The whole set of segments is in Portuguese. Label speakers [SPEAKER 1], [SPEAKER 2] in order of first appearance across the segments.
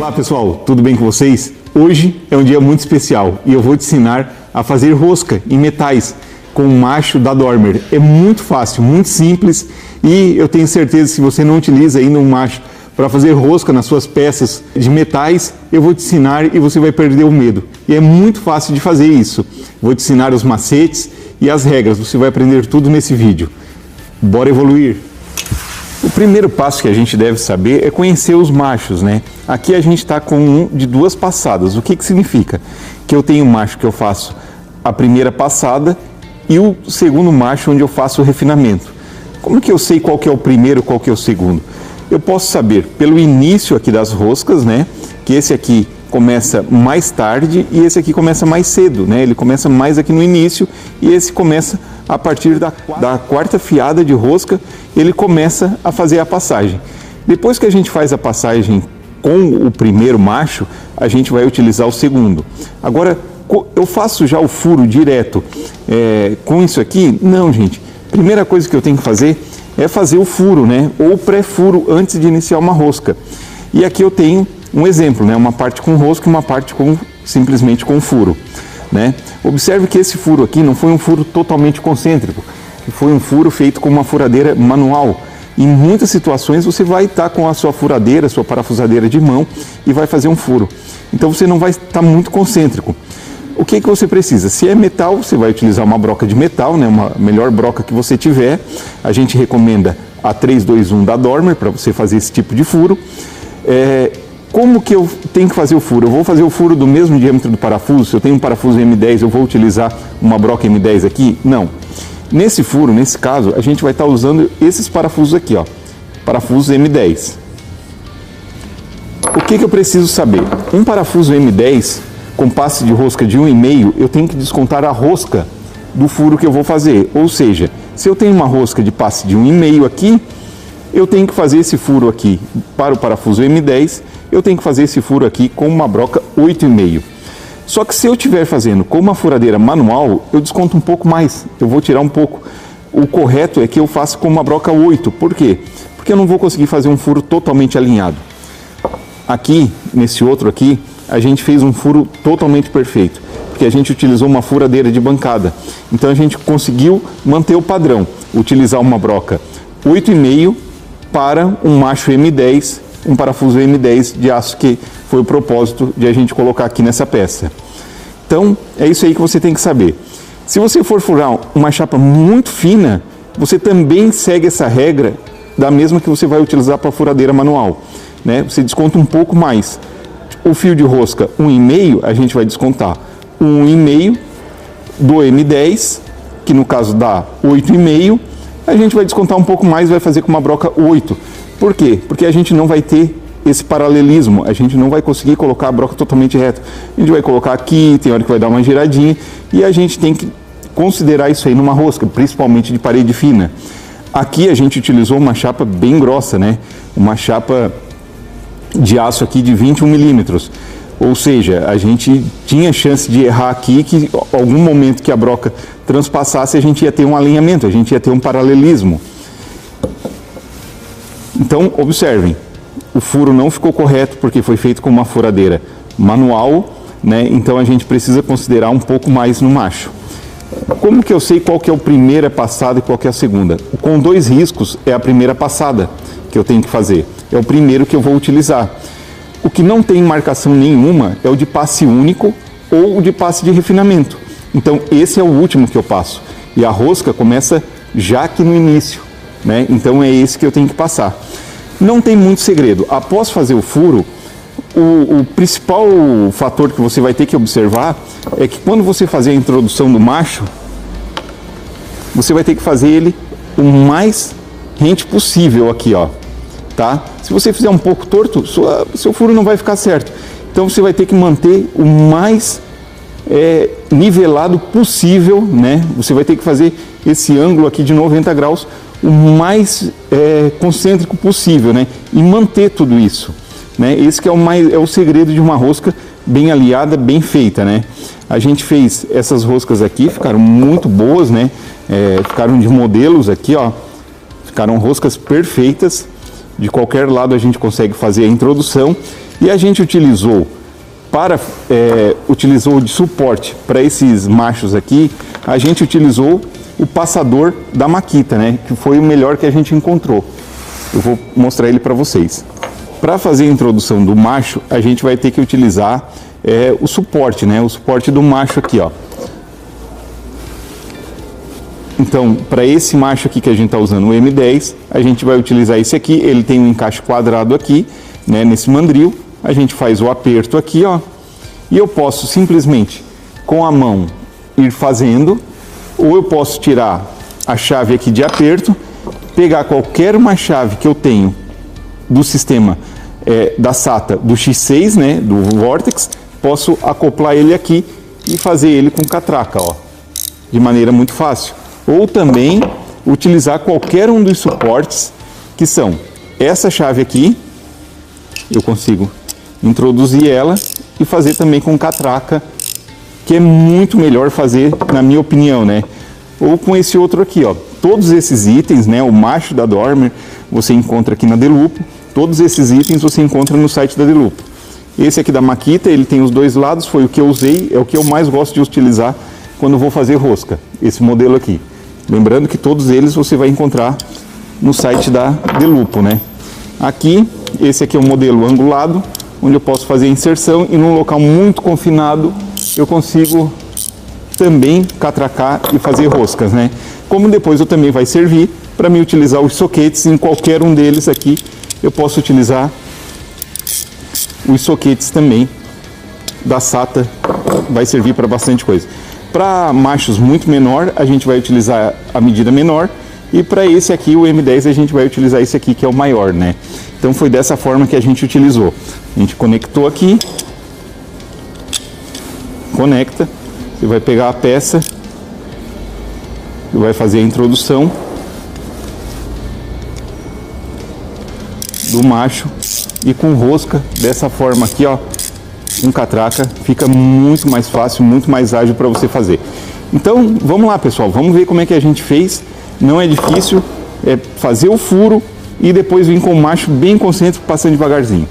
[SPEAKER 1] Olá pessoal, tudo bem com vocês? Hoje é um dia muito especial e eu vou te ensinar a fazer rosca em metais com o macho da Dormer. É muito fácil, muito simples e eu tenho certeza que se você não utiliza ainda um macho para fazer rosca nas suas peças de metais, eu vou te ensinar e você vai perder o medo. E é muito fácil de fazer isso. Vou te ensinar os macetes e as regras, você vai aprender tudo nesse vídeo. Bora evoluir! O primeiro passo que a gente deve saber é conhecer os machos, né? Aqui a gente está com um de duas passadas. O que significa? Que eu tenho um macho que eu faço a primeira passada e o segundo macho onde eu faço o refinamento. Como que eu sei qual que é o primeiro e qual que é o segundo? Eu posso saber pelo início aqui das roscas, né? Que esse aqui começa mais tarde e esse aqui começa mais cedo, né? Ele começa mais aqui no início e esse começa a partir da quarta fiada de rosca, ele começa a fazer a passagem. Depois que a gente faz a passagem com o primeiro macho, a gente vai utilizar o segundo. Agora, eu faço já o furo direto com isso aqui? Não, gente. Primeira coisa que eu tenho que fazer é fazer o furo, né? Ou pré-furo antes de iniciar uma rosca. E aqui eu tenho um exemplo, né? Uma parte com rosca e uma parte simplesmente com furo. Né? Observe que esse furo aqui não foi um furo totalmente concêntrico, foi um furo feito com uma furadeira manual. Em muitas situações você vai estar com a sua furadeira, sua parafusadeira de mão e vai fazer um furo. Então você não vai estar muito concêntrico. O que você precisa? Se é metal, você vai utilizar uma broca de metal, né? Uma melhor broca que você tiver. A gente recomenda a 321 da Dormer para você fazer esse tipo de furo. Como que eu tenho que fazer o furo? Eu vou fazer o furo do mesmo diâmetro do parafuso? Se eu tenho um parafuso M10, eu vou utilizar uma broca M10 aqui? Não. Nesse furo, nesse caso, a gente vai estar usando esses parafusos aqui, ó. Parafusos M10. O que eu preciso saber? Um parafuso M10 com passe de rosca de 1,5, eu tenho que descontar a rosca do furo que eu vou fazer. Ou seja, se eu tenho uma rosca de passe de 1,5 aqui, eu tenho que fazer esse furo aqui para o parafuso M10, eu tenho que fazer esse furo aqui com uma broca 8,5. Só que se eu estiver fazendo com uma furadeira manual, eu desconto um pouco mais, eu vou tirar um pouco. O correto é que eu faça com uma broca 8. Por quê? Porque eu não vou conseguir fazer um furo totalmente alinhado. Aqui, nesse outro aqui, a gente fez um furo totalmente perfeito, porque a gente utilizou uma furadeira de bancada. Então a gente conseguiu manter o padrão, utilizar uma broca 8,5 para um macho M10, um parafuso M10 de aço, que foi o propósito de a gente colocar aqui nessa peça. Então, é isso aí que você tem que saber. Se você for furar uma chapa muito fina, você também segue essa regra da mesma que você vai utilizar para a furadeira manual, né? Você desconta um pouco mais. O fio de rosca 1,5, a gente vai descontar 1,5 do M10, que no caso dá 8,5, a gente vai descontar um pouco mais e vai fazer com uma broca 8. Por quê? Porque a gente não vai ter esse paralelismo, a gente não vai conseguir colocar a broca totalmente reta. A gente vai colocar aqui, tem hora que vai dar uma giradinha, e a gente tem que considerar isso aí numa rosca, principalmente de parede fina. Aqui a gente utilizou uma chapa bem grossa, né? Uma chapa de aço aqui de 21 milímetros. Ou seja, a gente tinha chance de errar aqui, que algum momento que a broca transpassasse, a gente ia ter um alinhamento, a gente ia ter um paralelismo. Então, observem, o furo não ficou correto porque foi feito com uma furadeira manual, né? Então a gente precisa considerar um pouco mais no macho. Como que eu sei qual que é a primeira passada e qual que é a segunda? Com 2 riscos é a primeira passada que eu tenho que fazer. É o primeiro que eu vou utilizar. O que não tem marcação nenhuma é o de passe único ou o de passe de refinamento. Então esse é o último que eu passo. E a rosca começa já aqui no início, né? Então é esse que eu tenho que passar. Não tem muito segredo. Após fazer o furo, o principal fator que você vai ter que observar é que quando você fazer a introdução do macho, você vai ter que fazer ele o mais rente possível aqui, ó. Tá? Se você fizer um pouco torto, seu furo não vai ficar certo. Então você vai ter que manter o mais nivelado possível, né? Você vai ter que fazer esse ângulo aqui de 90 graus o mais concêntrico possível, né? E manter tudo isso, né? Esse que é o segredo de uma rosca bem alinhada, bem feita, né? A gente fez essas roscas aqui, ficaram muito boas, né? Ficaram de modelos aqui, ó. Ficaram roscas perfeitas. De qualquer lado a gente consegue fazer a introdução E a gente utilizou de suporte para esses machos aqui, a gente utilizou o passador da Makita, né? Que foi o melhor que a gente encontrou. Eu vou mostrar ele para vocês. Para fazer a introdução do macho, a gente vai ter que utilizar o suporte, né? O suporte do macho aqui, ó. Então, para esse macho aqui que a gente está usando, o M10, a gente vai utilizar esse aqui. Ele tem um encaixe quadrado aqui, né? Nesse mandril. A gente faz o aperto aqui, ó. E eu posso simplesmente, com a mão, ir fazendo. Ou eu posso tirar a chave aqui de aperto, pegar qualquer uma chave que eu tenho do sistema da SATA do X6, né, do Vortex, posso acoplar ele aqui e fazer ele com catraca, ó, de maneira muito fácil. Ou também utilizar qualquer um dos suportes, que são essa chave aqui, eu consigo introduzir ela e fazer também com catraca, que é muito melhor fazer, na minha opinião, né? Ou com esse outro aqui, ó. Todos esses itens, né? O macho da Dormer você encontra aqui na Delupo. Todos esses itens você encontra no site da Delupo. Esse aqui da Makita, ele tem os dois lados, foi o que eu usei, é o que eu mais gosto de utilizar quando vou fazer rosca, esse modelo aqui. Lembrando que todos eles você vai encontrar no site da Delupo, né? Aqui, esse aqui é um modelo angulado, onde eu posso fazer a inserção e num local muito confinado eu consigo também catracar e fazer roscas, né? Como depois eu também vai servir para me utilizar os soquetes em qualquer um deles aqui, eu posso utilizar os soquetes também da SATA, vai servir para bastante coisa. Para machos muito menor, a gente vai utilizar a medida menor, e para esse aqui, o M10, a gente vai utilizar esse aqui que é o maior, né? Então foi dessa forma que a gente utilizou. A gente conectou aqui, conecta, você vai pegar a peça, vai fazer a introdução do macho e com rosca dessa forma aqui, ó, com catraca, fica muito mais fácil, muito mais ágil para você fazer. Então vamos lá, pessoal, vamos ver como é que a gente fez. Não é difícil, é fazer o furo e depois vir com o macho bem concêntrico, passando devagarzinho.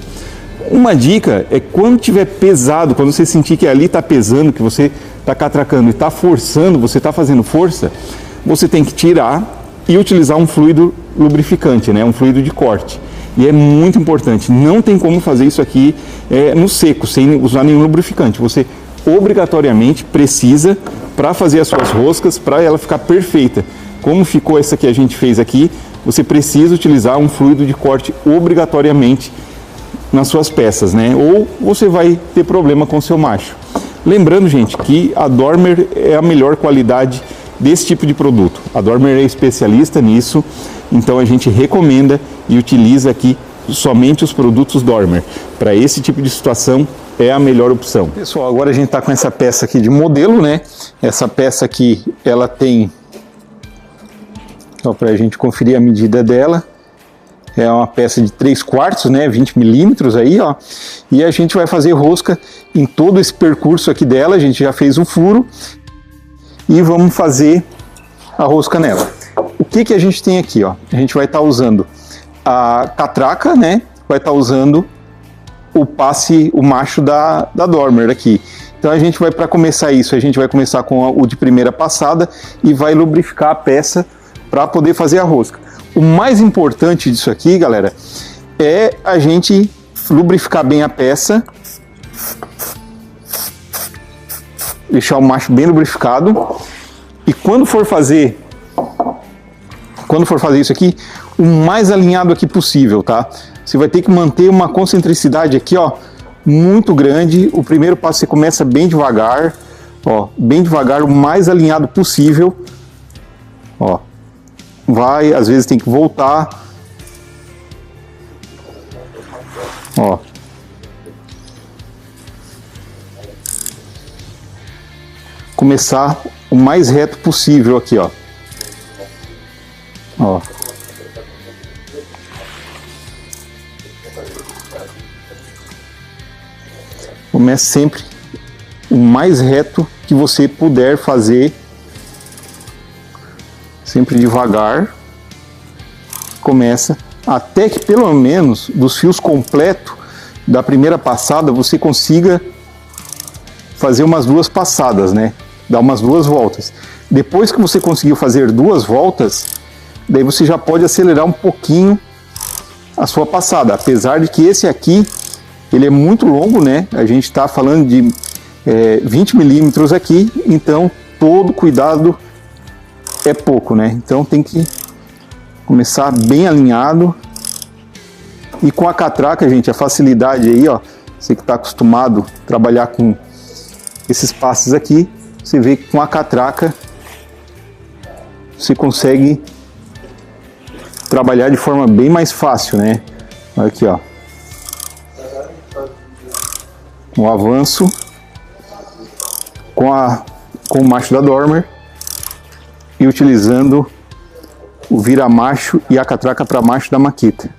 [SPEAKER 1] Uma dica é quando tiver pesado, quando você sentir que ali está pesando, que você está catracando e está forçando, você está fazendo força, você tem que tirar e utilizar um fluido lubrificante, né? Um fluido de corte. E é muito importante, não tem como fazer isso aqui no seco, sem usar nenhum lubrificante. Você obrigatoriamente precisa, para fazer as suas roscas, para ela ficar perfeita. Como ficou essa que a gente fez aqui, você precisa utilizar um fluido de corte obrigatoriamente nas suas peças, né? Ou você vai ter problema com o seu macho. Lembrando, gente, que a Dormer é a melhor qualidade desse tipo de produto. A Dormer é especialista nisso, então a gente recomenda e utiliza aqui somente os produtos Dormer. Para esse tipo de situação é a melhor opção. Pessoal, agora a gente está com essa peça aqui de modelo, né? Essa peça aqui, ela tem, só para a gente conferir a medida dela, é uma peça de 3/4, né, 20 milímetros aí, ó. E a gente vai fazer rosca em todo esse percurso aqui dela. A gente já fez o furo e vamos fazer a rosca nela. O que que a gente tem aqui, ó? A gente vai estar usando a catraca, né? Vai estar usando o passe, o macho da Dormer aqui. Então a gente vai, para começar isso, a gente vai começar com o de primeira passada e vai lubrificar a peça para poder fazer a rosca. O mais importante disso aqui, galera, é a gente lubrificar bem a peça, deixar o macho bem lubrificado, e quando for fazer isso aqui, o mais alinhado aqui possível, tá? Você vai ter que manter uma concentricidade aqui, ó, muito grande. O primeiro passo você começa bem devagar, ó, bem devagar, o mais alinhado possível, ó. Vai, às vezes tem que voltar, ó. Começar o mais reto possível aqui, ó. Ó. Comece sempre o mais reto que você puder fazer. Sempre devagar, começa, até que pelo menos dos fios completos da primeira passada você consiga fazer umas 2 passadas, né? Dar umas 2 voltas. Depois que você conseguiu fazer 2 voltas, daí você já pode acelerar um pouquinho a sua passada. Apesar de que esse aqui, ele é muito longo, né? A gente está falando de 20 milímetros aqui, então todo cuidado é pouco, né? Então tem que começar bem alinhado. E com a catraca, gente, a facilidade aí, ó, você que está acostumado a trabalhar com esses passes aqui, você vê que com a catraca você consegue trabalhar de forma bem mais fácil, né? Aqui, ó, o avanço com o macho da Dormer e utilizando o vira-macho e a catraca para macho da Makita.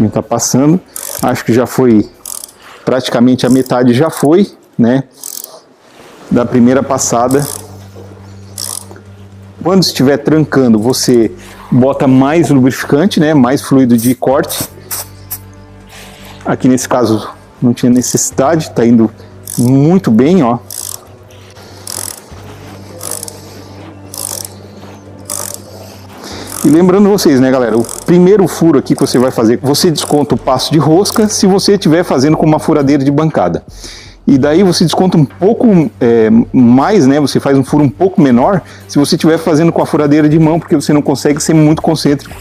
[SPEAKER 1] Está passando, acho que já foi praticamente a metade, já foi, né, da primeira passada. Quando estiver trancando, você bota mais lubrificante, né, mais fluido de corte. Aqui nesse caso não tinha necessidade, está indo muito bem, ó. E lembrando vocês, né, galera, o primeiro furo aqui que você vai fazer, você desconta o passo de rosca se você estiver fazendo com uma furadeira de bancada. E daí você desconta um pouco mais, né, você faz um furo um pouco menor se você estiver fazendo com a furadeira de mão, porque você não consegue ser muito concêntrico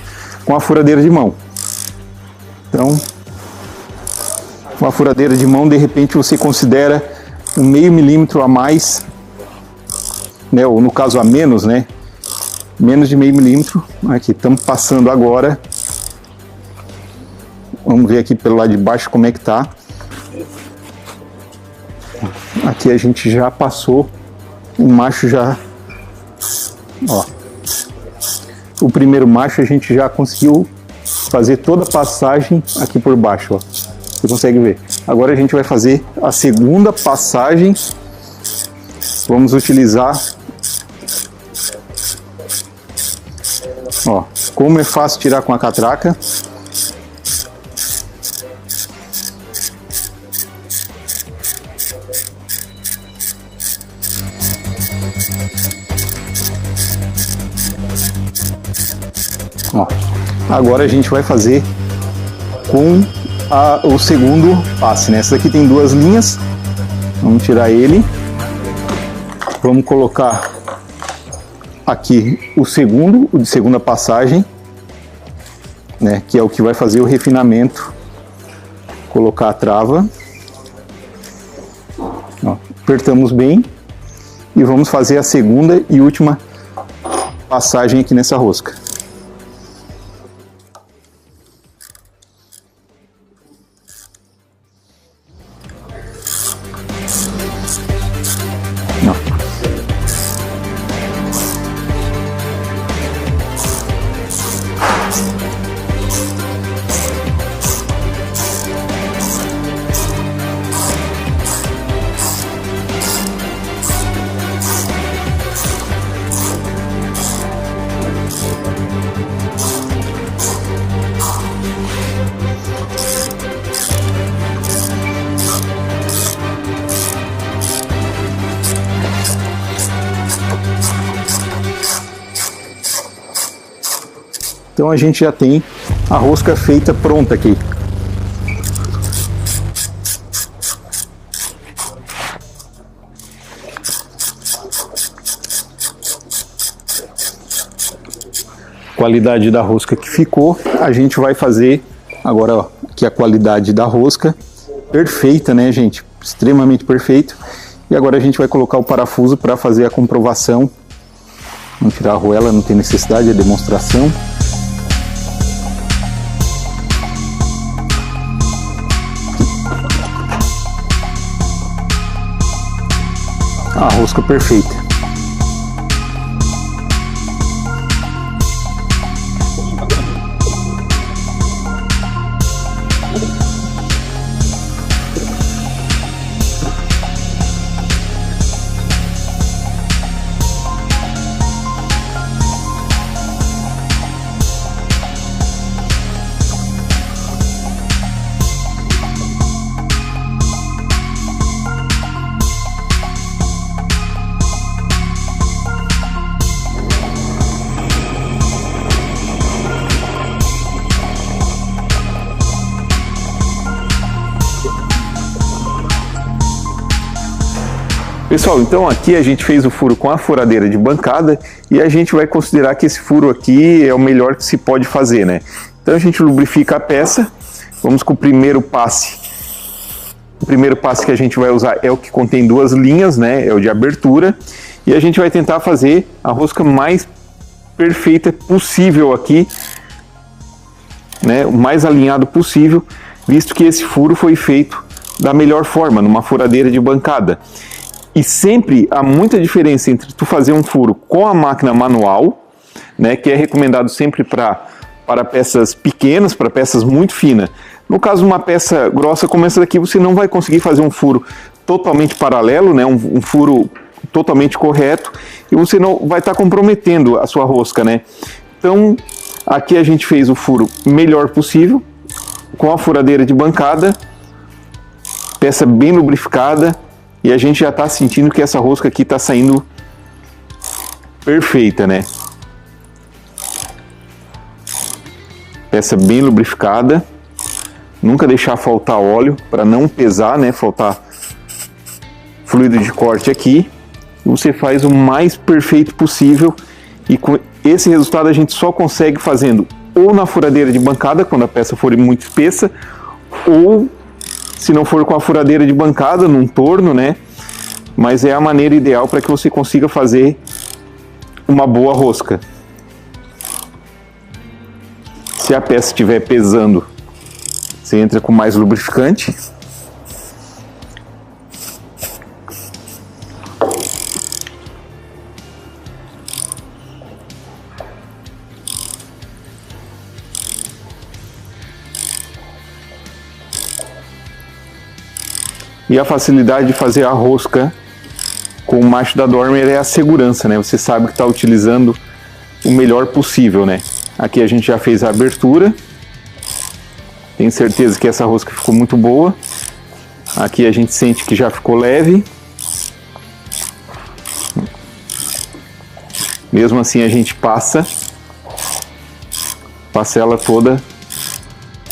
[SPEAKER 1] com a furadeira de mão. Então, com a furadeira de mão, de repente você considera um meio milímetro a mais, né, ou no caso a menos, né, menos de meio milímetro. Aqui estamos passando agora. Vamos ver aqui pelo lado de baixo como é que tá. Aqui a gente já passou. O macho já, ó, o primeiro macho a gente já conseguiu fazer toda a passagem aqui por baixo, ó. Você consegue ver. Agora a gente vai fazer a segunda passagem. Vamos utilizar, ó, como é fácil tirar com a catraca. Ó, agora a gente vai fazer com o segundo passe, né? Essa daqui tem 2 linhas. Vamos tirar ele. Vamos colocar aqui o de segunda passagem, né, que é o que vai fazer o refinamento. Colocar a trava, ó, apertamos bem e vamos fazer a segunda e última passagem aqui nessa rosca. Então a gente já tem a rosca feita pronta aqui. Qualidade da rosca que ficou, a gente vai fazer agora, ó, aqui a qualidade da rosca, perfeita, né, gente? Extremamente perfeito. E agora a gente vai colocar o parafuso para fazer a comprovação. Vamos tirar a arruela, não tem necessidade, é demonstração. A rosca perfeita. Pessoal, então aqui a gente fez o furo com a furadeira de bancada e a gente vai considerar que esse furo aqui é o melhor que se pode fazer, né? Então a gente lubrifica a peça, vamos com o primeiro passe. O primeiro passe que a gente vai usar é o que contém duas linhas, né? É o de abertura. E a gente vai tentar fazer a rosca mais perfeita possível aqui, né? O mais alinhado possível, visto que esse furo foi feito da melhor forma, numa furadeira de bancada. E sempre há muita diferença entre tu fazer um furo com a máquina manual, né, que é recomendado sempre para peças pequenas, para peças muito finas. No caso de uma peça grossa como essa daqui, você não vai conseguir fazer um furo totalmente paralelo, né, um furo totalmente correto, e você não vai estar comprometendo a sua rosca, né? Então, aqui a gente fez o furo melhor possível, com a furadeira de bancada, peça bem lubrificada, e a gente já está sentindo que essa rosca aqui está saindo perfeita, né? Peça bem lubrificada. Nunca deixar faltar óleo para não pesar, né? Faltar fluido de corte aqui. Você faz o mais perfeito possível. E com esse resultado a gente só consegue fazendo ou na furadeira de bancada, quando a peça for muito espessa, ou se não for com a furadeira de bancada, num torno, né? Mas é a maneira ideal para que você consiga fazer uma boa rosca. Se a peça estiver pesando, você entra com mais lubrificante. E a facilidade de fazer a rosca com o macho da Dormer é a segurança, né? Você sabe que está utilizando o melhor possível, né? Aqui a gente já fez a abertura. Tenho certeza que essa rosca ficou muito boa. Aqui a gente sente que já ficou leve. Mesmo assim a gente passa ela toda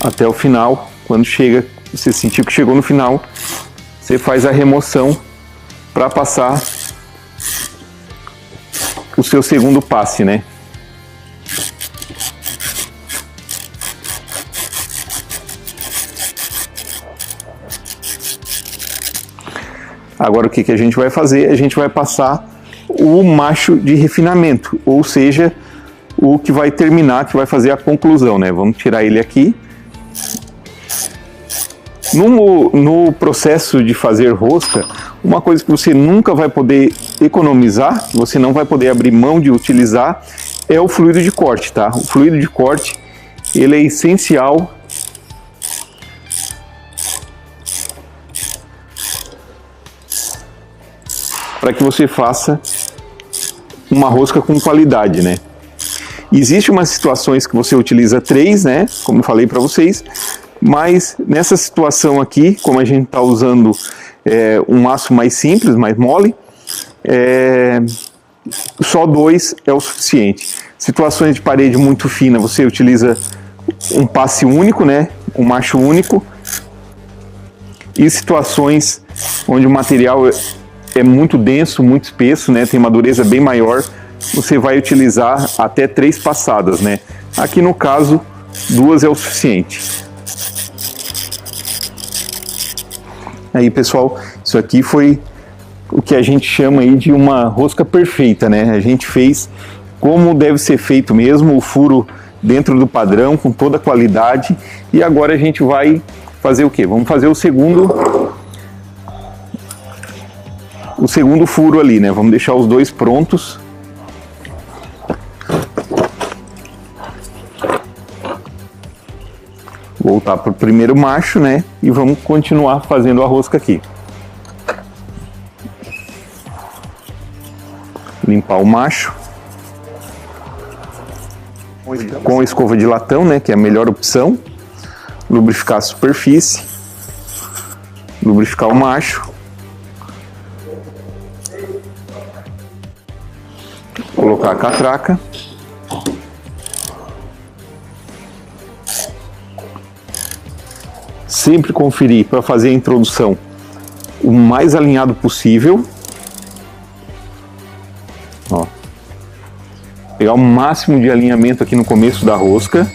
[SPEAKER 1] até o final. Quando chega, você sentiu que chegou no final, você faz a remoção para passar o seu segundo passe, né? Agora o que a gente vai fazer? A gente vai passar o macho de refinamento, ou seja, o que vai terminar, que vai fazer a conclusão, né? Vamos tirar ele aqui. No processo de fazer rosca, uma coisa que você nunca vai poder economizar, você não vai poder abrir mão de utilizar, é o fluido de corte, tá? O fluido de corte, ele é essencial para que você faça uma rosca com qualidade, né? Existem umas situações que você utiliza 3, né? Como eu falei para vocês, mas nessa situação aqui, como a gente está usando um aço mais simples, mais mole, só 2 é o suficiente. Situações de parede muito fina, você utiliza um passe único, né? Um macho único. E situações onde o material é muito denso, muito espesso, né? Tem uma dureza bem maior, você vai utilizar até 3 passadas, né? Aqui no caso, 2 é o suficiente. Aí, pessoal, isso aqui foi o que a gente chama aí de uma rosca perfeita, né? A gente fez como deve ser feito mesmo, o furo dentro do padrão, com toda a qualidade. E agora a gente vai fazer o quê? Vamos fazer o segundo furo ali, né? Vamos deixar os 2 prontos. Voltar para o primeiro macho, né? E vamos continuar fazendo a rosca aqui. Limpar o macho com a escova de latão, né? Que é a melhor opção. Lubrificar a superfície. Lubrificar o macho. Colocar a catraca. Sempre conferir para fazer a introdução o mais alinhado possível, Pegar o máximo de alinhamento aqui no começo da rosca,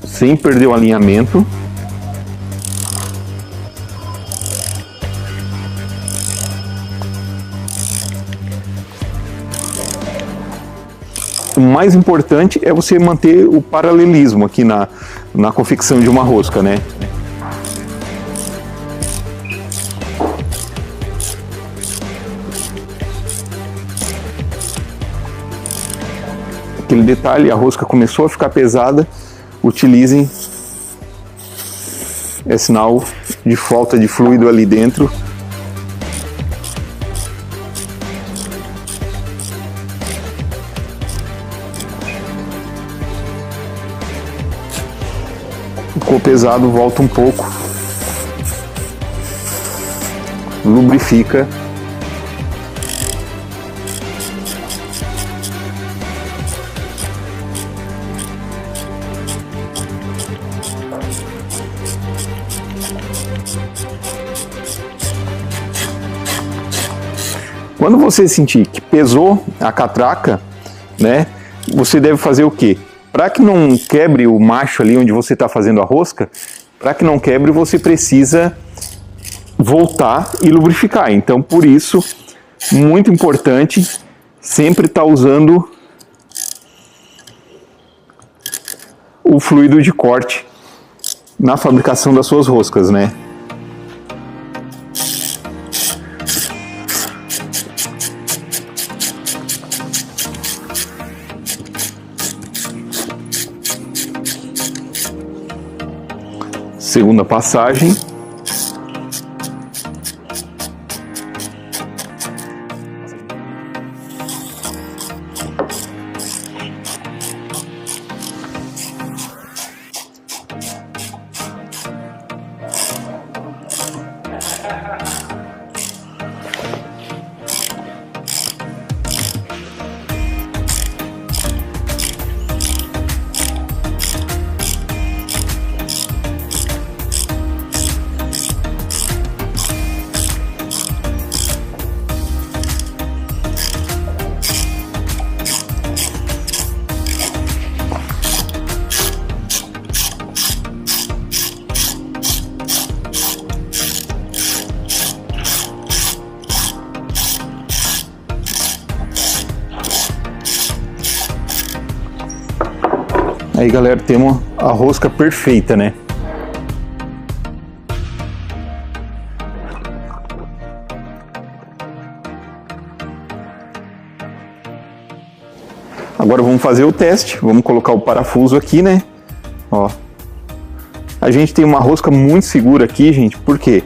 [SPEAKER 1] sem perder o alinhamento. O mais importante é você manter o paralelismo aqui na confecção de uma rosca, né? Aquele detalhe, a rosca começou a ficar pesada, utilizem, é sinal de falta de fluido ali dentro. Ficou pesado, volta um pouco, lubrifica. Quando você sentir que pesou a catraca, né, você deve fazer o quê? Para que não quebre o macho ali onde você está fazendo a rosca, para que não quebre, você precisa voltar e lubrificar. Então, por isso, muito importante, sempre estar usando o fluido de corte na fabricação das suas roscas, né? Segunda passagem. Aí, galera, temos a rosca perfeita, né? Agora vamos fazer o teste. Vamos colocar o parafuso aqui, né? Ó. A gente tem uma rosca muito segura aqui, gente. Por quê?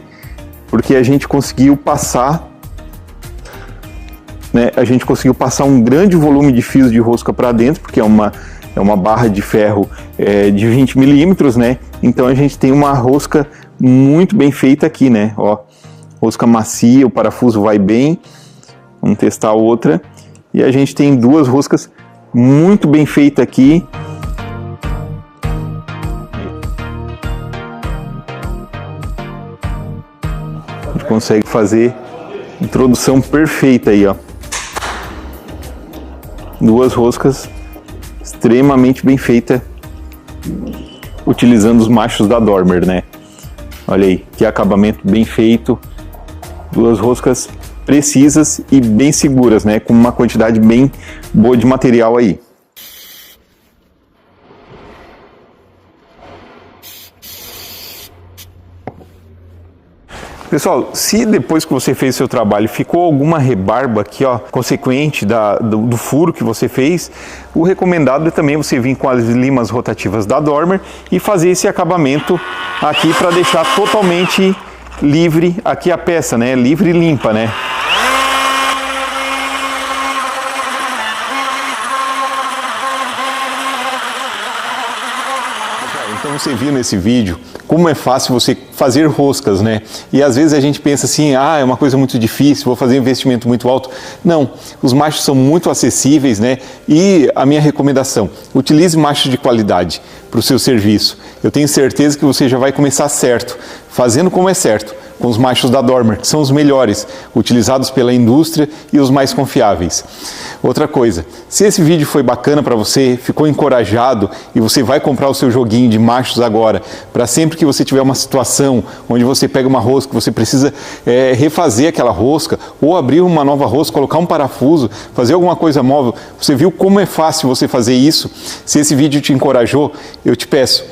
[SPEAKER 1] Porque a gente conseguiu passar, né? A gente conseguiu passar um grande volume de fios de rosca para dentro, porque é uma barra de ferro de 20 milímetros, né? Então a gente tem uma rosca muito bem feita aqui, né? Ó, rosca macia, o parafuso vai bem. Vamos testar outra. E a gente tem duas roscas muito bem feitas aqui. A gente consegue fazer introdução perfeita aí, ó. Duas roscas extremamente bem feita, utilizando os machos da Dormer, né? Olha aí, que acabamento bem feito, duas roscas precisas e bem seguras, né? Com uma quantidade bem boa de material aí. Pessoal, se depois que você fez o seu trabalho ficou alguma rebarba aqui, ó, consequente do furo que você fez, o recomendado é também você vir com as limas rotativas da Dormer e fazer esse acabamento aqui para deixar totalmente livre aqui a peça, né? Livre e limpa, né? Então você viu nesse vídeo como é fácil você fazer roscas, né? E às vezes a gente pensa assim, é uma coisa muito difícil, vou fazer um investimento muito alto. Não, os machos são muito acessíveis, né? E a minha recomendação, utilize machos de qualidade para o seu serviço. Eu tenho certeza que você já vai começar certo, fazendo como é certo, com os machos da Dormer, que são os melhores, utilizados pela indústria e os mais confiáveis. Outra coisa, se esse vídeo foi bacana para você, ficou encorajado e você vai comprar o seu joguinho de machos agora, para sempre que você tiver uma situação onde você pega uma rosca, você precisa refazer aquela rosca, ou abrir uma nova rosca, colocar um parafuso, fazer alguma coisa móvel, você viu como é fácil você fazer isso? Se esse vídeo te encorajou, eu te peço,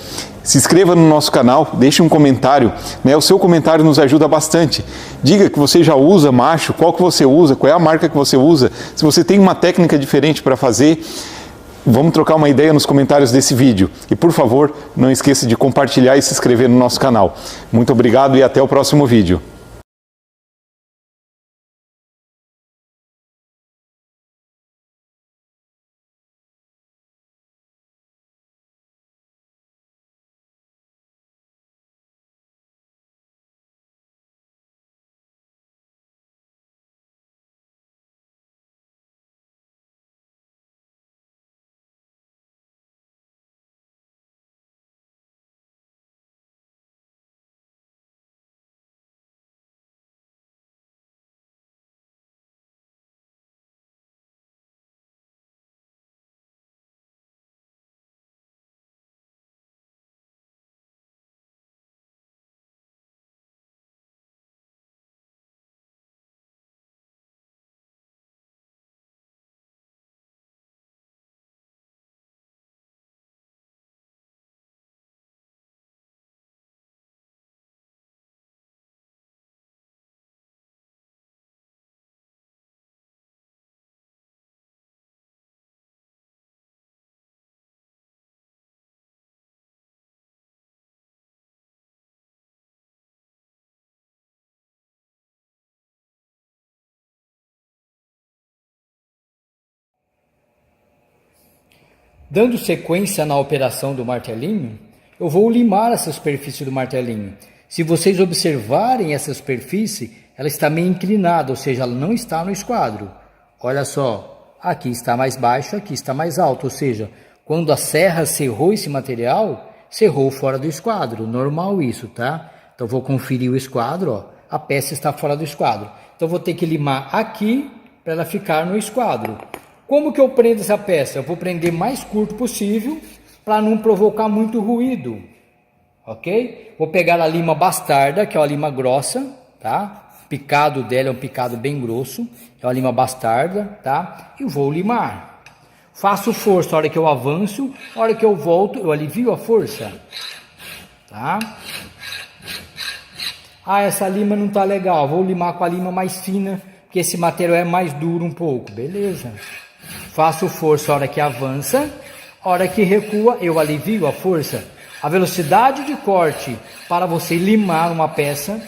[SPEAKER 1] se inscreva no nosso canal, deixe um comentário, né? O seu comentário nos ajuda bastante. Diga que você já usa macho, qual que você usa, qual é a marca que você usa. Se você tem uma técnica diferente para fazer, vamos trocar uma ideia nos comentários desse vídeo. E por favor, não esqueça de compartilhar e se inscrever no nosso canal. Muito obrigado e até o próximo vídeo.
[SPEAKER 2] Dando sequência na operação do martelinho, eu vou limar essa superfície do martelinho. Se vocês observarem essa superfície, ela está meio inclinada, ou seja, ela não está no esquadro. Olha só, aqui está mais baixo, aqui está mais alto, ou seja, quando a serra serrou esse material, serrou fora do esquadro, normal isso, tá? Então vou conferir o esquadro, ó, a peça está fora do esquadro. Então vou ter que limar aqui para ela ficar no esquadro. Como que eu prendo essa peça? Eu vou prender mais curto possível para não provocar muito ruído, ok? Vou pegar a lima bastarda, que é uma lima grossa, tá? O picado dela é um picado bem grosso, é uma lima bastarda, tá? E vou limar. Faço força a hora que eu avanço, a hora que eu volto, eu alivio a força, tá? Ah, essa lima não tá legal, vou limar com a lima mais fina, porque esse material é mais duro um pouco, beleza? Faço força a hora que avança, a hora que recua, eu alivio a força. A velocidade de corte para você limar uma peça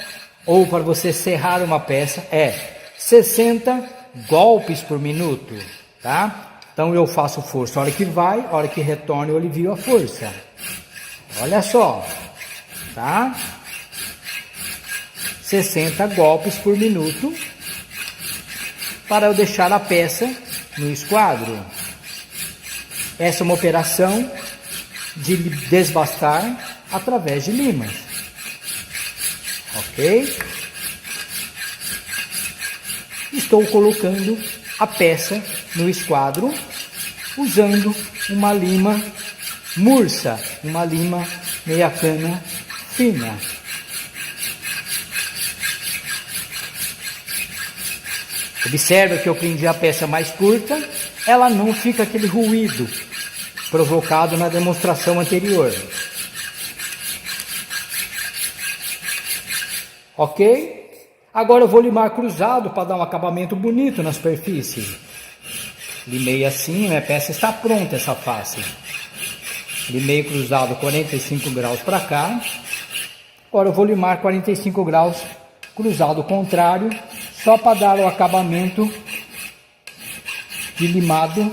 [SPEAKER 2] ou para você serrar uma peça é 60 golpes por minuto, tá? Então eu faço força a hora que vai, a hora que retorna eu alivio a força. Olha só, tá? 60 golpes por minuto para eu deixar a peça no esquadro. Essa é uma operação de desbastar através de limas, ok? Estou colocando a peça no esquadro usando uma lima mursa, uma lima meia cana fina. Observa que eu prendi a peça mais curta, ela não fica aquele ruído provocado na demonstração anterior. Ok? Agora eu vou limar cruzado para dar um acabamento bonito na superfície. Limei assim, minha peça está pronta, essa face. Limei cruzado 45 graus para cá. Agora eu vou limar 45 graus cruzado contrário, só para dar o acabamento de limado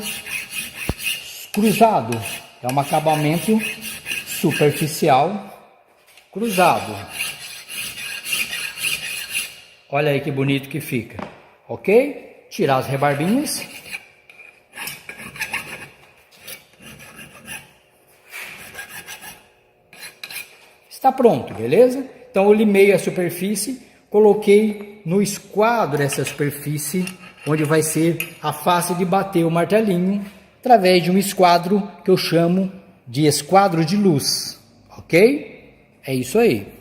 [SPEAKER 2] cruzado. É um acabamento superficial cruzado. Olha aí que bonito que fica, ok? Tirar as rebarbinhas. Está pronto, beleza? Então eu limei a superfície, coloquei no esquadro essa superfície, onde vai ser a face de bater o martelinho, através de um esquadro que eu chamo de esquadro de luz, ok? É isso aí.